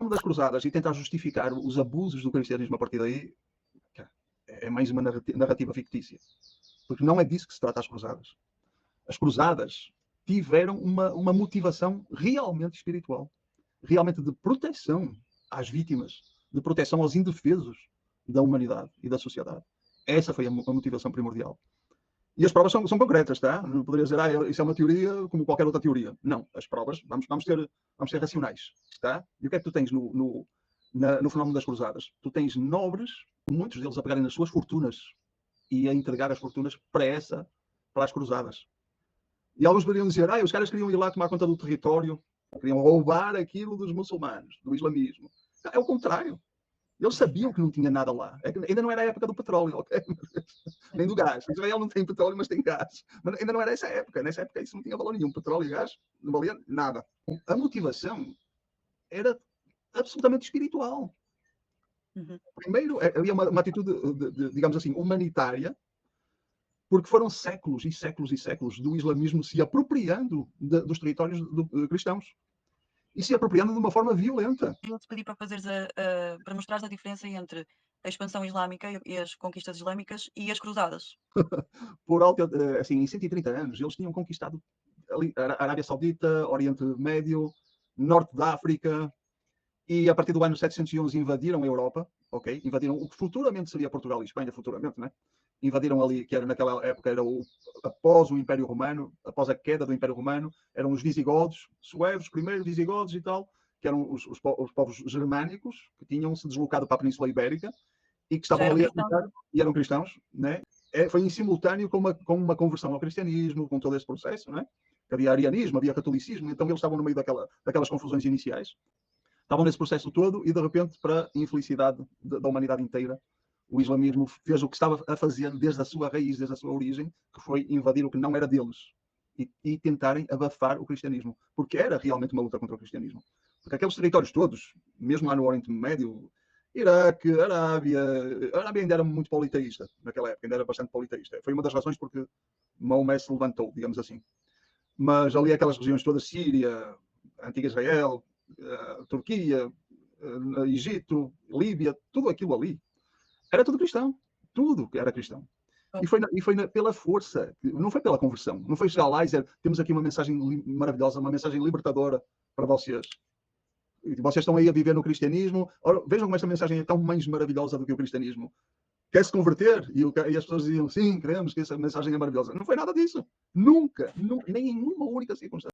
das cruzadas e tentar justificar os abusos do cristianismo a partir daí, é mais uma narrativa fictícia. Porque não é disso que se trata as cruzadas. As cruzadas tiveram uma motivação realmente espiritual, realmente de proteção às vítimas, de proteção aos indefesos da humanidade e da sociedade. Essa foi a motivação primordial. E as provas são concretas, tá? Não poderia dizer, isso é uma teoria como qualquer outra teoria. Não, as provas, vamos ser racionais, tá? E o que é que tu tens no fenómeno das cruzadas? Tu tens nobres, muitos deles a pegarem nas suas fortunas e a entregar as fortunas para as cruzadas. E alguns poderiam dizer, os caras queriam ir lá tomar conta do território, queriam roubar aquilo dos muçulmanos, do islamismo. É o contrário. Eles sabiam que não tinha nada lá. Ainda não era a época do petróleo, ok? Nem do gás. Israel não tem petróleo, mas tem gás. Mas ainda não era essa época. Nessa época isso não tinha valor nenhum. Petróleo e gás não valia nada. A motivação era absolutamente espiritual. Uhum. Primeiro, havia uma atitude, digamos assim, humanitária, porque foram séculos e séculos e séculos do islamismo se apropriando dos territórios cristãos. E se apropriando de uma forma violenta. Eu te pedi para fazeres para mostrares a diferença entre a expansão islâmica e as conquistas islâmicas e as cruzadas. Por alta, assim, em 130 anos, eles tinham conquistado ali, a Arábia Saudita, Oriente Médio, Norte da África, e a partir do ano 711 invadiram a Europa, ok? Invadiram o que futuramente seria Portugal e Espanha, futuramente, né? Invadiram ali, que era naquela época, após o Império Romano, após a queda do Império Romano, eram os visigodos, suevos primeiro, visigodos e tal, que eram os povos germânicos, que tinham se deslocado para a Península Ibérica, e que estavam ali a tentar, e eram cristãos, né? Foi em simultâneo com uma conversão ao cristianismo, com todo esse processo, né? Havia arianismo, havia catolicismo, então eles estavam no meio daquelas confusões iniciais. Estavam nesse processo todo e, de repente, para a infelicidade da humanidade inteira, o islamismo fez o que estava a fazer desde a sua raiz, desde a sua origem, que foi invadir o que não era deles e tentarem abafar o cristianismo, porque era realmente uma luta contra o cristianismo. Porque aqueles territórios todos, mesmo lá no Oriente Médio, Iraque, a Arábia ainda era muito politeísta naquela época, ainda era bastante politeísta. Foi uma das razões porque Maomé se levantou, digamos assim. Mas ali aquelas regiões todas, Síria, antiga Israel, Turquia, Egito, Líbia, tudo aquilo ali, era tudo cristão. Tudo era cristão. E foi pela força, não foi pela conversão. Não foi chegar lá e dizer, temos aqui uma mensagem maravilhosa, uma mensagem libertadora para vocês. Vocês estão aí a viver no cristianismo. Ora, vejam como esta mensagem é tão mais maravilhosa do que o cristianismo. Quer se converter? E as pessoas diziam, sim, queremos que essa mensagem é maravilhosa. Não foi nada disso. Nunca, nem em uma única circunstância.